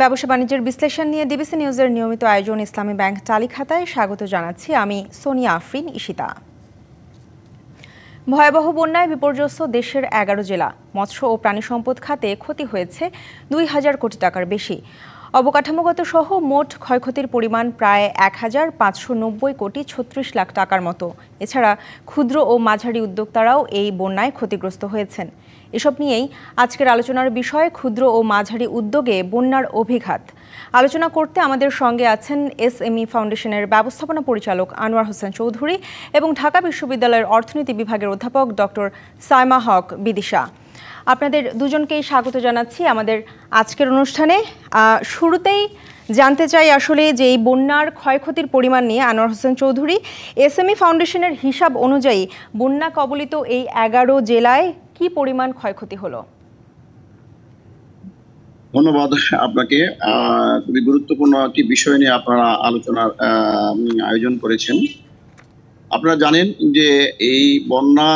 ব্যবসা বাণিজ্যের বিশ্লেষণ নিয়ে ডিবিসি নিউজের নিয়মিত আয়োজন ইসলামী ব্যাংক তালিখাতায় স্বাগত জানাচ্ছি আমি সোনিয়া আফরিন ঈশিতা। ভয়াবহ বন্যায় বিপর্যস্ত দেশের ১১ জেলা। মৎস্য ও প্রাণী সম্পদ খাতে ক্ষতি হয়েছে ২,০০০ কোটি টাকার বেশি। অবকাঠামোগত সহ মোট ক্ষয়ক্ষতির পরিমাণ প্রায় ১,৫৯০ কোটি ৩৬ লাখ টাকার মতো। এছাড়া ক্ষুদ্র ও মাঝারি উদ্যোক্তারাও এই বন্যায় ক্ষতিগ্রস্ত হয়েছেন। এসব নিয়েই আজকের আলোচনার বিষয় ক্ষুদ্র ও মাঝারি উদ্যোগে বন্যার অভিঘাত। আলোচনা করতে আমাদের সঙ্গে আছেন এসএমই ফাউন্ডেশনের ব্যবস্থাপনা পরিচালক আনোয়ার হোসেন চৌধুরী এবং ঢাকা বিশ্ববিদ্যালয়ের অর্থনীতি বিভাগের অধ্যাপক ডক্টর সাইমা হক বিদিশা। আপনাদের দুজনকেই স্বাগত জানাচ্ছি আমাদের আজকের অনুষ্ঠানে। শুরুতেই জানতে চাই আসলে যে এই বন্যার ক্ষয়ক্ষতির পরিমাণ নিয়ে আনোয়ার হোসেন চৌধুরী, এসএমই ফাউন্ডেশনের হিসাব অনুযায়ী বন্যা কবলিত এই ১১ জেলায় কি পরিমাণ ক্ষয়ক্ষতি হলো? ধন্যবাদ আপনাকে। খুবই গুরুত্বপূর্ণ একটি বিষয় নিয়ে আপনারা আলোচনার আয়োজন করেছেন। আপনারা জানেন যে এই বন্যা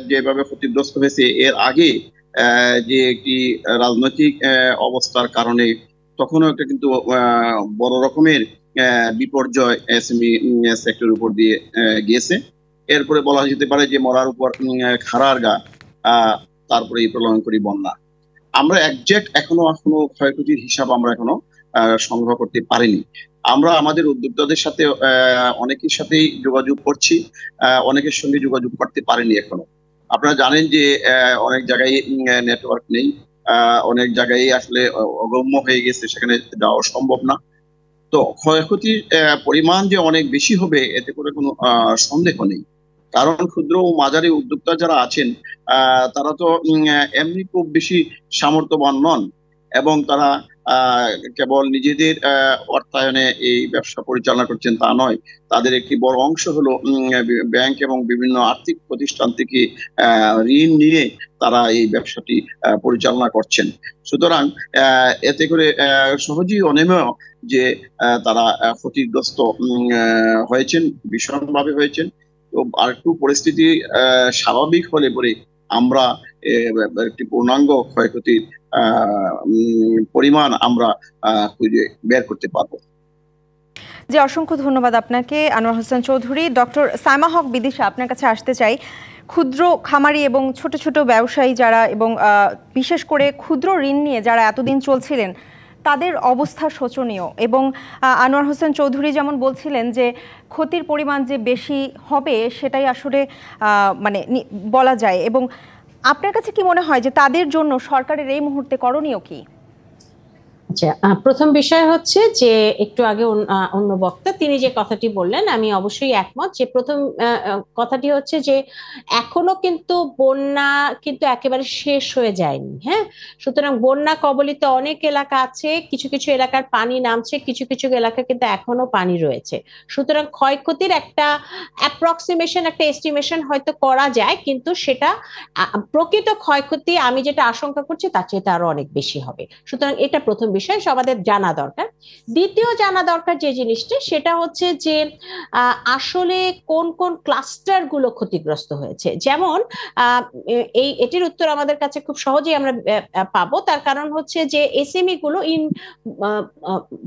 যেভাবে ক্ষতিগ্রস্ত হয়েছে এর আগে যে একটি রাজনৈতিক অবস্থার কারণে তখনও একটা কিন্তু বড় রকমের বিপর্যয় এসএমই সেক্টরের উপর দিয়ে গিয়েছে। এরপরে বলা যেতে পারে যে মরার উপর খাড়ার গা, তারপরে এই প্রলয়ঙ্করী বন্যা। আমরা একজ্যাক্ট এখনো ক্ষয়ক্ষতির হিসাব আমরা এখনো সংগ্রহ করতে পারিনি। আমরা আমাদের উদ্যোক্তাদের সাথে অনেকের সাথেই যোগাযোগ করছি, অনেকের সঙ্গে যোগাযোগ করতে পারিনি এখনো। আপনারা জানেন যে অনেক জায়গায় নেটওয়ার্ক নেই, অনেক জায়গায় আসলে অগম্য হয়ে গেছে, সেখানে যাওয়া সম্ভব না। তো ক্ষয়ক্ষতির পরিমাণ যে অনেক বেশি হবে এতে করে কোনো সন্দেহ নেই। কারণ ক্ষুদ্র ও মাঝারি উদ্যোক্তা যারা আছেন তারা তো এমনি খুব বেশি সামর্থ্যবান নন এবং তারা কেবল নিজেদের অর্থায়নে এই ব্যবসা পরিচালনা করছেন তা নয়। তাদের একটি বড় অংশ হলো ব্যাংক এবং বিভিন্ন আর্থিক প্রতিষ্ঠান থেকে ঋণ নিয়ে তারা এই ব্যবসাটি পরিচালনা করছেন। সুতরাং এতে করে সহজেই অনেমেয় যে তারা ক্ষতিগ্রস্ত হয়েছেন, ভীষণভাবে হয়েছেন। তো আর একটু পরিস্থিতি স্বাভাবিক হলে পরে আমরা একটি পূর্ণাঙ্গ ক্ষয়ক্ষতির পরিমাণ আমরা খুঁজে বের করতে পারবো। জি, অসংখ্য ধন্যবাদ আপনাকে আনোয়ার হোসেন চৌধুরী। ডক্টর সাইমা হক বিদিশা, আপনার কাছে আসতে চাই। ক্ষুদ্র খামারি এবং ছোট ছোট ব্যবসায়ী যারা এবং বিশেষ করে ক্ষুদ্র ঋণ নিয়ে যারা এতদিন চলছিলেন তাদের অবস্থা শোচনীয় এবং আনোয়ার হোসেন চৌধুরী যেমন বলছিলেন যে ক্ষতির পরিমাণ যে বেশি হবে সেটাই আসলে মানে বলা যায়। এবং আপনার কাছে কি মনে হয় যে তাদের জন্য সরকারের এই মুহূর্তে করণীয় কি? আচ্ছা, প্রথম বিষয় হচ্ছে যে একটু আগে অন্য বক্তা তিনি যে কথাটি বললেন আমি অবশ্যই একমত। যে প্রথম কথাটি হচ্ছে যে এখনো কিন্তু বন্যা কিন্তু একেবারে শেষ হয়ে যায়নি। হ্যাঁ, সুতরাং বন্যা কবলিত অনেক এলাকা আছে, কিছু কিছু এলাকার পানি নামছে, কিছু কিছু এলাকা কিন্তু এখনো পানি রয়েছে। সুতরাং ক্ষয়ক্ষতির একটা অ্যাপ্রক্সিমেশন, একটা এস্টিমেশন হয়তো করা যায়, কিন্তু সেটা প্রকৃত ক্ষয়ক্ষতি আমি যেটা আশঙ্কা করছি তার চেয়ে আরো অনেক বেশি হবে। সুতরাং এটা প্রথম বিষয় সবাদের জানা দরকার। দ্বিতীয় জানা দরকার যে জিনিসটা সেটা হচ্ছে যে আসলে কোন কোন ক্লাস্টার গুলো ক্ষতিগ্রস্ত হয়েছে। যেমন এটির উত্তর আমাদের কাছে খুব সহজেই আমরা পাবো। তার কারণ হচ্ছে যে এসএমই গুলো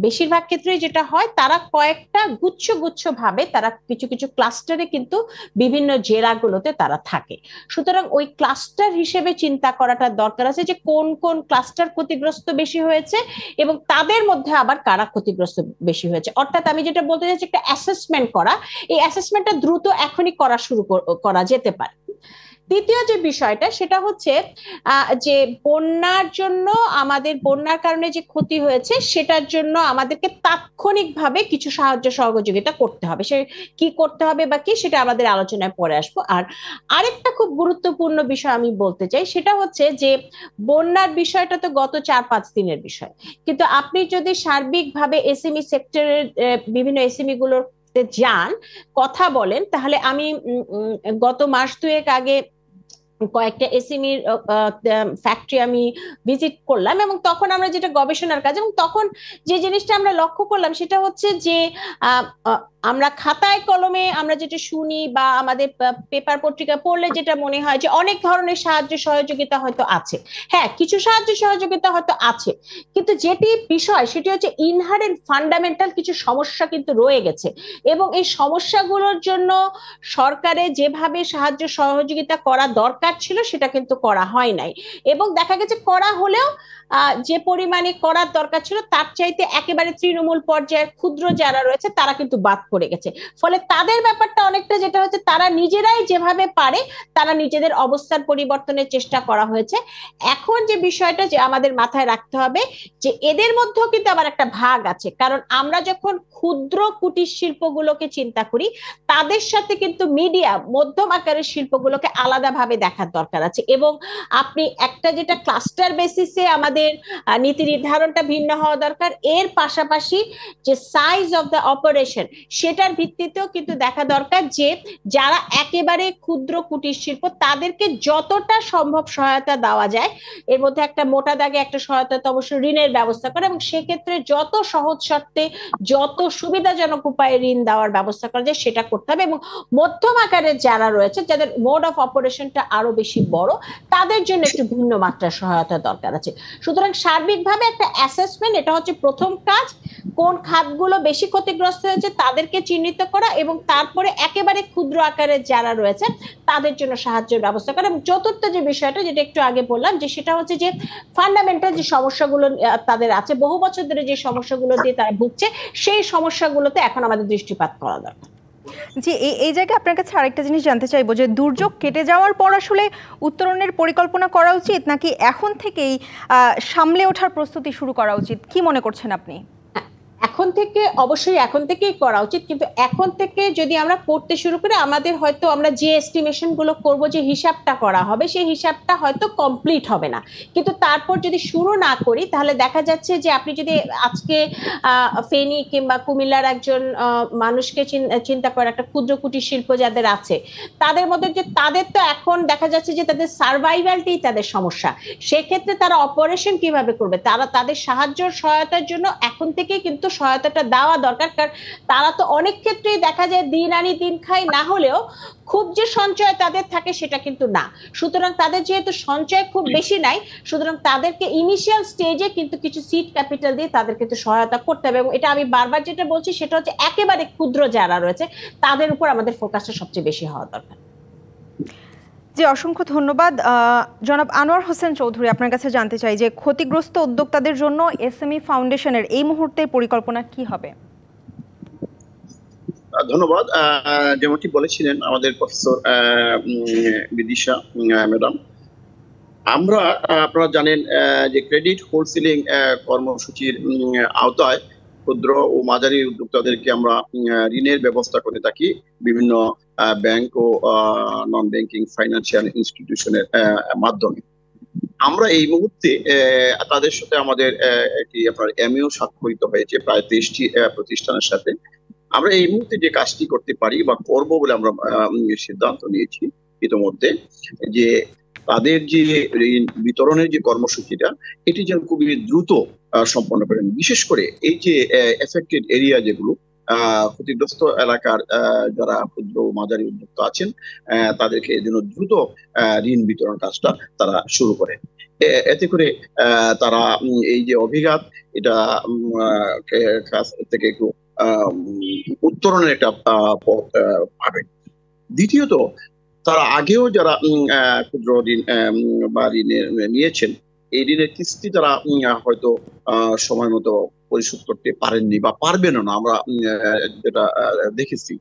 বেশিরভাগ ক্ষেত্রে যেটা হয় তারা কয়েকটা গুচ্ছ গুচ্ছ ভাবে তারা কিছু কিছু ক্লাস্টারে কিন্তু বিভিন্ন জেলাগুলোতে তারা থাকে। সুতরাং ওই ক্লাস্টার হিসেবে চিন্তা করাটা দরকার আছে যে কোন কোন ক্লাস্টার ক্ষতিগ্রস্ত বেশি হয়েছে এবং তাদের মধ্যে আবার কারা ক্ষতিগ্রস্ত বেশি হয়েছে। অর্থাৎ আমি যেটা বলতে চাইছি একটা অ্যাসেসমেন্ট করা, এই অ্যাসেসমেন্টটা দ্রুত এখনই করা যেতে পারে। দ্বিতীয় যে বিষয়টা সেটা হচ্ছে যে বন্যার জন্য আমাদের বন্যার কারণে যে ক্ষতি হয়েছে সেটার জন্য আমাদেরকে তাৎক্ষণিকভাবে কিছু সাহায্য সহযোগিতা করতে হবে। সে কি করতে হবে বা কি সেটা আমাদের আলোচনায় পরে আসবো। আর আরেকটা খুব গুরুত্বপূর্ণ বিষয় আমি বলতে চাই সেটা হচ্ছে যে বন্যার বিষয়টা তো গত 4-5 দিনের বিষয়, কিন্তু আপনি যদি সার্বিকভাবে এসএমই সেক্টরের বিভিন্ন এসএমই গুলোর যান, কথা বলেন, তাহলে আমি গত মাস দুয়েক আগে কয়েকটা এসএমইর ফ্যাক্টরি আমি ভিজিট করলাম, এবং তখন আমরা যেটা গবেষণার কাজ, এবং তখন যে জিনিসটা আমরা লক্ষ্য করলাম সেটা হচ্ছে যে আমরা খাতায় কলমে আমরা যেটা শুনি বা আমাদের পেপার পত্রিকা পড়লে যেটা মনে হয় যে অনেক ধরনের সাহায্য সহযোগিতা হয়তো আছে। হ্যাঁ, কিছু সাহায্য সহযোগিতা হয়তো আছে, কিন্তু যেটি বিষয় সেটি হচ্ছে ইনহারেন্ট ফান্ডামেন্টাল কিছু সমস্যা কিন্তু রয়ে গেছে, এবং এই সমস্যাগুলোর জন্য সরকারের যেভাবে সাহায্য সহযোগিতা করা দরকার ছিল সেটা কিন্তু করা হয় নাই, এবং দেখা গেছে করা হলেও যে পরিমাণে করার দরকার ছিল তার চাইতে একেবারে তৃণমূল পর্যায়ের ক্ষুদ্র যারা রয়েছে তারা কিন্তু বাদ পড়ে গেছে। ফলে তাদের ব্যাপারটা অনেকটা যেটা হচ্ছে তারা নিজেরাই যেভাবে পারে তারা নিজেদের অবস্থার পরিবর্তনের চেষ্টা করা হয়েছে। এখন যে বিষয়টা যে আমাদের মাথায় রাখতে হবে যে এদের মধ্যেও কিন্তু আবার একটা ভাগ আছে, কারণ আমরা যখন ক্ষুদ্র কুটির শিল্পগুলোকে চিন্তা করি তাদের সাথে কিন্তু মিডিয়া মধ্যম আকারের শিল্পগুলোকে আলাদাভাবে দেখার দরকার আছে, এবং আপনি একটা যেটা ক্লাস্টার বেসিসে আমাদের নীতি নির্ধারণটা ভিন্ন হওয়া দরকার, এর পাশাপাশি যে সাইজ অফ দ্য অপারেশন সেটার ভিত্তিতেও কিন্তু দেখা দরকার যে যারা একেবারে ক্ষুদ্র কুটির শিল্প তাদেরকে যতটা সম্ভব সহায়তা দেওয়া যায়, এর মধ্যে একটা মোটা দাগে একটা সহায়তা তো অবশ্যই ঋণের ব্যবস্থা করে, এবং সেক্ষেত্রে যত সহজ শর্তে যত সুবিধাজনক উপায়ে ঋণ দেওয়ার ব্যবস্থা করা যায় সেটা করতে হবে, এবং মধ্যম আকারের যারা রয়েছে যাদের মোড অফ অপারেশনটা আরো বেশি বড় তাদের জন্য একটু ভিন্ন মাত্রার সহায়তা দরকার আছে। সুতরাং সার্বিকভাবে একটা অ্যাসেসমেন্ট, এটা হচ্ছে প্রথম কাজ, কোন খাতগুলো বেশি ক্ষতিগ্রস্ত হয়েছে তাদেরকে চিহ্নিত করা, এবং তারপরে একেবারে ক্ষুদ্র আকারের যারা রয়েছে তাদের জন্য সাহায্যের ব্যবস্থা করা, এবং চতুর্থ যে বিষয়টা যেটা একটু আগে বললাম যে সেটা হচ্ছে যে ফান্ডামেন্টাল যে সমস্যাগুলো তাদের আছে, বহু বছর ধরে যে সমস্যাগুলো দিয়ে তারা ভুগছে সেই সমস্যাগুলোতে এখন আমাদের দৃষ্টিপাত করা দরকার। জি, এই জায়গায় আপনার কাছে আরেকটা জিনিস জানতে চাইবো যে দুর্যোগ কেটে যাওয়ার পর আসলে উত্তরণের পরিকল্পনা করা উচিত নাকি এখন থেকেই সামলে ওঠার প্রস্তুতি শুরু করা উচিত, কি মনে করছেন আপনি? এখন থেকে অবশ্যই এখন থেকেই করা উচিত, কিন্তু এখন থেকে যদি আমরা করতে শুরু করি আমাদের হয়তো আমরা যে এস্টিমেশন গুলো করব, যে হিসাবটা করা হবে সেই হিসাবটা হয়তো কমপ্লিট হবে না, কিন্তু তারপর যদি শুরু না করি তাহলে দেখা যাচ্ছে যে আপনি যদি আজকে ফেনী কিংবা কুমিল্লার একজন মানুষকে চিন্তা করে একটা ক্ষুদ্র কুটির শিল্প যাদের আছে তাদের মধ্যে যে তাদের তো এখন দেখা যাচ্ছে যে তাদের সার্ভাইভালটাই তাদের সমস্যা, সেক্ষেত্রে তারা অপারেশন কিভাবে করবে, তারা তাদের সাহায্য সহায়তার জন্য এখন থেকে কিন্তু সহায়তাটা দেওয়া দরকার, কারণ তারা তো অনেক ক্ষেত্রেই দেখা যায় দিন আনি দিন খাই না হলেও খুব যে সঞ্চয় তাদের থাকে সেটা কিন্তু না। সুতরাং তাদের যেহেতু সঞ্চয় খুব বেশি নাই, সুতরাং তাদেরকে ইনিশিয়াল স্টেজে কিন্তু কিছু সিড ক্যাপিটাল দিয়ে তাদেরকে তো সহায়তা করতে হবে, এবং এটা আমি বারবার যেটা বলছি সেটা হচ্ছে একেবারে ক্ষুদ্র যারা রয়েছে তাদের উপর আমাদের ফোকাসটা সবচেয়ে বেশি হওয়া দরকার। জি, অসংখ্য ধন্যবাদ। জনাব আনোয়ার হোসেন চৌধুরী, আপনার কাছে জানতে চাই যে ক্ষতিগ্রস্ত উদ্যোক্তাদের জন্য এসএমই ফাউন্ডেশনের এই মুহূর্তের পরিকল্পনা কি হবে? ধন্যবাদ। যেমনটি বলেছিলেন আমাদের প্রফেসর বিদিশা ম্যাডাম, আমরা আপনারা জানেন যে ক্রেডিট হোলসেলিং কর্মসূচির আওতায় ক্ষুদ্র ও মাঝারি উদ্যোক্তাদেরকে আমরা ঋণের ব্যবস্থা করে থাকি বিভিন্ন ব্যাংক ও নন ব্যাংকিং ফাইন্যান্সিয়াল ইনস্টিটিউশনের মাধ্যমে। আমরা এই মুহূর্তে তাদের সাথে আমাদের একটি আপনার এমইউ স্বাক্ষরিত হয়েছে প্রায় 30টি প্রতিষ্ঠানের সাথে। আমরা এই মুহূর্তে যে কাজটি করতে পারি বা করব বলে আমরা সিদ্ধান্ত নিয়েছি ইতিমধ্যে, যে তাদের যে ঋণ বিতরণের যে কর্মসূচিটা এটি যেন খুবই দ্রুত সম্পন্ন করেন, বিশেষ করে এই যে এফেক্টেড এরিয়া যেগুলো ক্ষতিগ্রস্ত এলাকার যারা ক্ষুদ্র মাঝারি উদ্যোক্তা আছেন তাদেরকে যেন দ্রুত ঋণ বিতরণ কাজটা তারা শুরু করে, এতে করে তারা এই যে অভিঘাত এটা কাছ থেকে একটু উত্তরণের একটা পথ পাবে। দ্বিতীয়ত, তারা আগেও যারা ক্ষুদ্র ঋণ বা ঋণের নিয়েছেন এই ঋণের কিস্তি তারা হয়তো সময় মতো পরিশোধ করতে পারেননি বা পারবেন না, আমরা যেটা দেখেছি।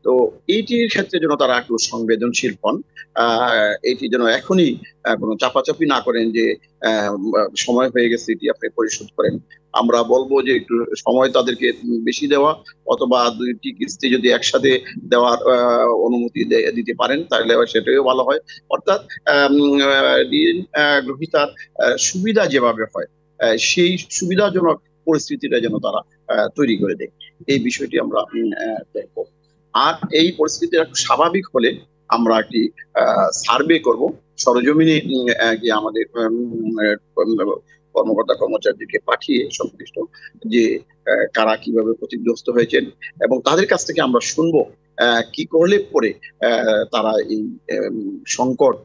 তো এইটির ক্ষেত্রে যেন তারা একটু সংবেদনশীল হন, এইটি যেন এখনই কোনো চাপাচাপি না করেন যে সময় হয়ে গেছে এটি আপনি পরিশোধ করেন। আমরা বলবো যে একটু সময় তাদেরকে বেশি দেওয়া, অথবা 2টি কিস্তি যদি একসাথে দেওয়ার অনুমতি দিতে পারেন তাহলে সেটাও ভালো হয়। অর্থাৎ ঋণ গ্রহীতার সুবিধা যেভাবে হয় সেই সুবিধাজনক পরিস্থিতিটা যেন তারা তৈরি করে দেয়, এই বিষয়টি আমরা দেখব। আর এই পরিস্থিতি একটু স্বাভাবিক হলে আমরা একটি সার্ভে করব, সরজমিনে গিয়ে আমাদের কর্মকর্তা কর্মচারীদেরকে পাঠিয়ে সংশ্লিষ্ট যে কারা কিভাবে ক্ষতিগ্রস্ত হয়েছেন এবং তাদের কাছ থেকে আমরা শুনবো কি করলে পরে তারা এই সংকট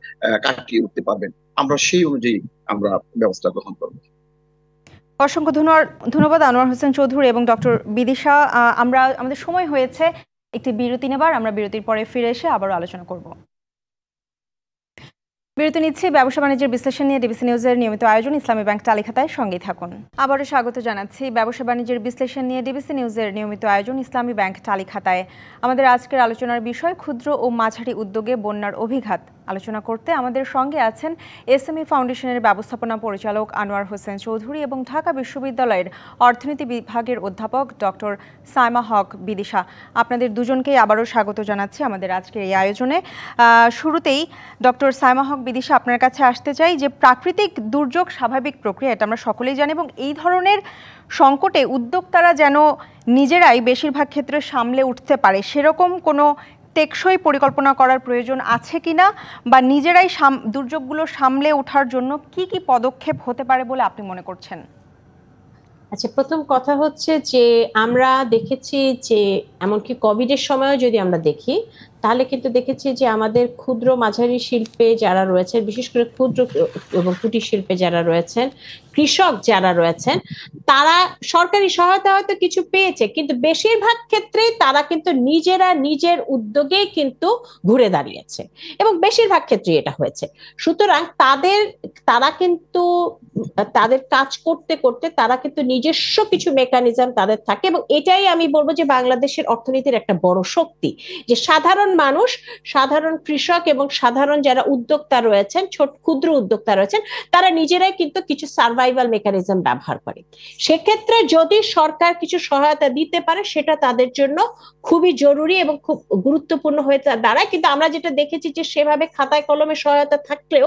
কাটিয়ে উঠতে পারবেন, আমরা সেই অনুযায়ী আমরা ব্যবস্থা গ্রহণ করবো। অসংখ্য ধন্যবাদ আনোয়ার হোসেন চৌধুরী এবং ডক্টর বিদিশা। আমাদের সময় হয়েছে একটি বিরতি নেবার, আমরা বিরতির পরে ফিরে এসে আবারও আলোচনা করব। বিরতি নিচ্ছি। ব্যবসা বাণিজ্যের বিশ্লেষণ নিয়ে ডিবিসি নিউজের নিয়মিত আয়োজন ইসলামী ব্যাংক তালিকাতায় সঙ্গেই থাকুন। আবারও স্বাগত জানাচ্ছি ব্যবসা বাণিজ্যের বিশ্লেষণ নিয়ে ডিবিসি নিউজের নিয়মিত আয়োজন ইসলামী ব্যাংক তালিকাতায়। আমাদের আজকের আলোচনার বিষয় ক্ষুদ্র ও মাঝারি উদ্যোগে বন্যার অভিঘাত। আলোচনা করতে আমাদের সঙ্গে আছেন এসএমই ফাউন্ডেশনের ব্যবস্থাপনা পরিচালক আনোয়ার হোসেন চৌধুরী এবং ঢাকা বিশ্ববিদ্যালয়ের অর্থনীতি বিভাগের অধ্যাপক ডক্টর সাইমা হক বিদিশা। আপনাদের দুজনকেই আবারও স্বাগত জানাচ্ছি আমাদের আজকের এই আয়োজনে। শুরুতেই ডক্টর সাইমা হক বিদিশা, আপনার কাছে আসতে চাই যে প্রাকৃতিক দুর্যোগ স্বাভাবিক প্রক্রিয়া, এটা আমরা সকলেই জানি, এবং এই ধরনের সংকটে উদ্যোক্তারা যেন নিজেরাই বেশিরভাগ ক্ষেত্রে সামলে উঠতে পারে সেরকম কোনো টেকসই পরিকল্পনা করার প্রয়োজন আছে কিনা, বা নিজেরাই দুর্যোগগুলো সামলে ওঠার জন্য কি কি পদক্ষেপ হতে পারে বলে আপনি মনে করছেন? আচ্ছা, প্রথম কথা হচ্ছে যে আমরা দেখেছি যে এমনকি কোভিডের সময়ও যদি আমরা দেখি তাহলে কিন্তু দেখেছি যে আমাদের ক্ষুদ্র মাঝারি শিল্পে যারা রয়েছেন, বিশেষ করে ক্ষুদ্র এবং কুটির শিল্পে যারা রয়েছেন, কৃষক যারা রয়েছেন, তারা সরকারি সহায়তা হয়তো কিছু পেয়েছে, কিন্তু বেশিরভাগ ক্ষেত্রেই তারা কিন্তু নিজেরা নিজের উদ্যোগেই কিন্তু ঘুরে দাঁড়িয়েছে এবং বেশিরভাগ ক্ষেত্রে এটা হয়েছে। সুতরাং তারা কিন্তু তাদের কাজ করতে করতে তারা কিন্তু নিজস্ব কিছু মেকানিজম তাদের থাকে, এবং এটাই আমি বলবো যে বাংলাদেশের অর্থনীতির একটা বড় শক্তি, যে সাধারণ মানুষ, সাধারণ কৃষক এবং সাধারণ যারা উদ্যোক্তা রয়েছেন, ক্ষুদ্র উদ্যোক্তা রয়েছেন, তারা নিজেরাই কিন্তু কিছু সার্ভাইভাল মেকানিজম ব্যবহার করে। সেক্ষেত্রে যদি সরকার কিছু সহায়তা দিতে পারে সেটা তাদের জন্য খুবই জরুরি এবং খুব গুরুত্বপূর্ণ হয়ে দাঁড়ায়। কিন্তু আমরা যেটা দেখেছি যে সেভাবে খাতায় কলমে সহায়তা থাকলেও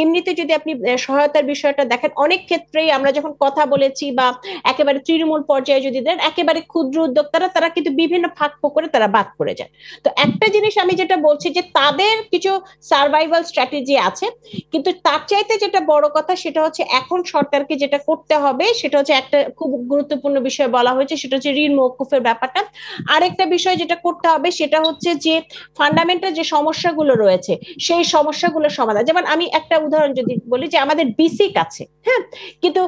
এমনিতে যদি আপনি সহায়তার বিষয়টা দেখেন, অনেক ক্ষেত্রেই আমরা যখন কথা বলেছি বা একেবারে তৃণমূল পর্যায়ে যদি দেন, একেবারে ক্ষুদ্র উদ্যোক্তারা তারা কিন্তু বিভিন্ন ফাঁক ফোকরে তারা বাদ পড়ে যায়। তো একটা জিনিস আমি যেটা বলছি যে তাদের কিছু সার্ভাইভাল স্ট্র্যাটেজি আছে, কিন্তু তার চাইতে যেটা বড় কথা সেটা হচ্ছে এখন সরকারকে যেটা করতে হবে সেটা হচ্ছে একটা খুব গুরুত্বপূর্ণ বিষয় বলা হয়েছে, সেটা হচ্ছে ঋণ মওকুফের ব্যাপারটা। আরেকটা বিষয় যেটা করতে হবে সেটা হচ্ছে যে ফান্ডামেন্টাল যে সমস্যাগুলো রয়েছে সেই সমস্যাগুলো সমাধান। যেমন আমি একটা উদাহরণ যদি বলি যে আমাদের বিসিক আছে, হ্যাঁ, কিন্তু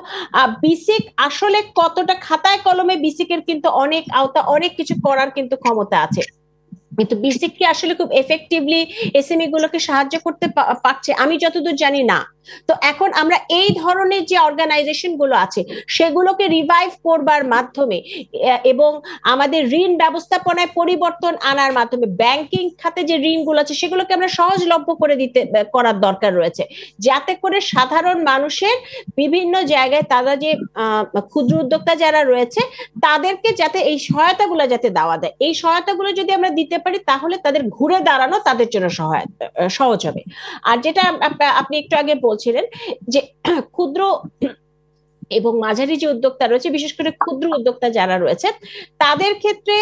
বিসিক আসলে কতটা খাতায় কলমে বিসিকের কিন্তু অনেক আওতা, অনেক কিছু করার কিন্তু ক্ষমতা আছে, কিন্তু বিসিক কি আসলে খুব এফেক্টিভলি এসএমই গুলোকে সাহায্য করতে পারছে আমি যতদূর জানি না। তো এখন আমরা এই ধরনের যে অর্গানাইজেশন গুলো আছে সেগুলোকে রিভাইভ করবার মাধ্যমে এবং আমাদের ঋণ ব্যবস্থাপনায় পরিবর্তন আনার মাধ্যমে ব্যাংকিং খাতে যে ঋণগুলো আছে সেগুলোকে আমরা সহজলভ্য করে করার দরকার রয়েছে, যাতে করে সাধারণ মানুষের বিভিন্ন জায়গায় তারা যে ক্ষুদ্র উদ্যোক্তা যারা রয়েছে তাদেরকে যাতে এই সহায়তাগুলো যাতে দেওয়া যায়, এই সহায়তাগুলো যদি আমরা দিতে পারি তাহলে তাদের ঘুরে দাঁড়ানো তাদের জন্য সহজ হবে। আর যেটা আপনি একটু আগে বলছিলেন যে ক্ষুদ্র এবং মাঝারি যে উদ্যোক্তা রয়েছে, বিশেষ করে ক্ষুদ্র উদ্যোক্তা যারা রয়েছে তাদের ক্ষেত্রে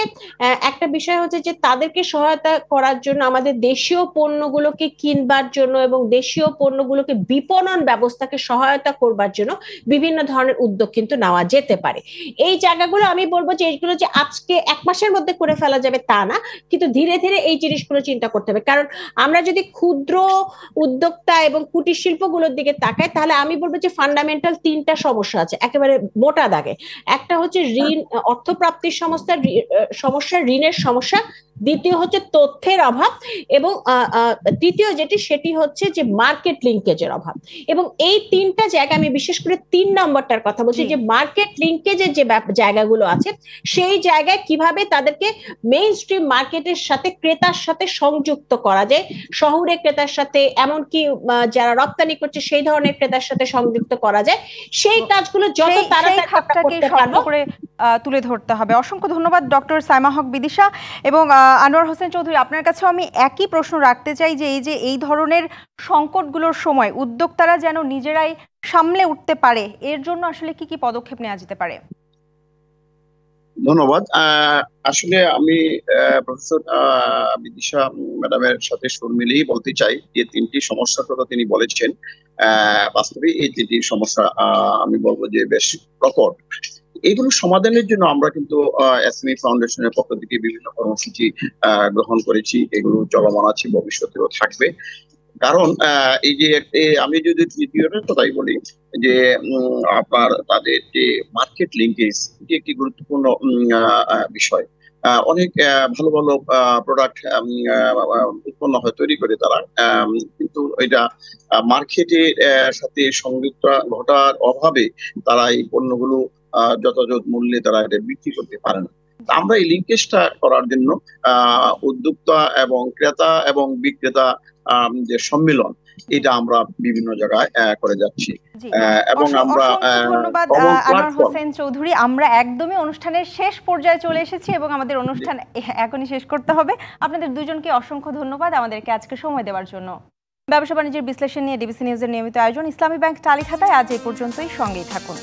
একটা বিষয় হচ্ছে যে তাদেরকে সহায়তা করার জন্য আমাদের দেশীয় পণ্যগুলোকে কিনবার জন্য এবং দেশীয় পণ্যগুলোকে বিপণন ব্যবস্থাকে সহায়তা করবার জন্য বিভিন্ন ধরনের উদ্যোগ কিন্তু নেওয়া যেতে পারে। এই জায়গাগুলো আমি বলবো যে এইগুলো যে আজকে এক মাসের মধ্যে করে ফেলা যাবে তা না, কিন্তু ধীরে ধীরে এই জিনিসগুলো চিন্তা করতে হবে। কারণ আমরা যদি ক্ষুদ্র উদ্যোক্তা এবং কুটির শিল্পগুলোর দিকে তাকাই তাহলে আমি বলবো যে ফান্ডামেন্টাল তিনটা সমস্যা আছে একেবারে মোটা দাগে। একটা হচ্ছে ঋণ, অর্থপ্রাপ্তির সমস্যা, ঋণের সমস্যা, দ্বিতীয় হচ্ছে তথ্যের অভাব, এবং তৃতীয় সেটি হচ্ছে যে মার্কেট লিঙ্কেজের অভাব। এবং এই তিনটা জায়গা, আমি বিশেষ করে 3 নম্বরটার কথা বলছি, যে মার্কেট লিঙ্কেজের যে জায়গাগুলো আছে সেই জায়গায় কিভাবে তাদেরকে মেইন স্ট্রিম মার্কেটের সাথে, ক্রেতার সাথে সংযুক্ত করা যায়, শহুরে ক্রেতার সাথে, এমনকি যারা রপ্তানি করছে সেই ধরনের ক্রেতার সাথে সংযুক্ত করা যায়, সেই কাজগুলো যত তাড়াতাড়ি করতে পারবো করে তুলে ধরতে হবে। অসংখ্য ধন্যবাদ ডক্টর সাইমা হক বিদিশা এবং আনোয়ার হোসেন চৌধুরী। আপনার কাছেও আমি একই প্রশ্ন রাখতে চাই যে এই ধরনের সংকটগুলোর সময় উদ্যোক্তারা যেন নিজেরাই সামলে উঠতে পারে, এর জন্য আসলে কি কি পদক্ষেপ নেওয়া যেতে পারে? ধন্যবাদ। আসলে আমি প্রফেসর বিদিশা ম্যাডামের সাথে সুর মিলিয়ে বলতে চাই যে তিনটি সমস্যার কথা তিনি বলেছেন। বাস্তবে এই তিনটি সমস্যা আমি বলবো যে বেশ প্রকট। এগুলো সমাধানের জন্য আমরা কিন্তু এসএমই ফাউন্ডেশনের পক্ষ থেকে বিভিন্ন কর্মসূচি গ্রহণ করেছি, এগুলো চলমান আছে, ভবিষ্যতেও থাকবে। কারণ এই যে আমি যদি তৃতীয়টার কথাই বলি যে আপনার তাদের যে মার্কেট লিঙ্কেজ, এটি একটি গুরুত্বপূর্ণ বিষয়। অনেক ভালো ভালো প্রোডাক্ট উৎপন্ন হয়, তৈরি করে তারা, কিন্তু এটা মার্কেটের সাথে সংযুক্ত ঘটার অভাবে তারা এই পণ্যগুলো যথাযথ মূল্যে তারা এটা বিক্রি করতে পারে না। আমরা এই লিঙ্কেজটা করার জন্য উদ্যোক্তা এবং ক্রেতা এবং বিক্রেতা যে সম্মেলন, এটা আমরা বিভিন্ন জায়গায় করে যাচ্ছি এবং আমরা ধন্যবাদ আনোয়ার হোসেন চৌধুরী। আমরা একদমই অনুষ্ঠানের শেষ পর্যায়ে চলে এসেছি এবং আমাদের অনুষ্ঠান এখনই শেষ করতে হবে। আপনাদের দুজনকে অসংখ্য ধন্যবাদ আমাদেরকে আজকে সময় দেওয়ার জন্য। ব্যবসা বাণিজ্যের বিশ্লেষণ নিয়ে ডিবিসি নিউজের নিয়মিত আয়োজন ইসলামী ব্যাংক টালিখাতায় আজ এই পর্যন্তই। সঙ্গেই থাকুন।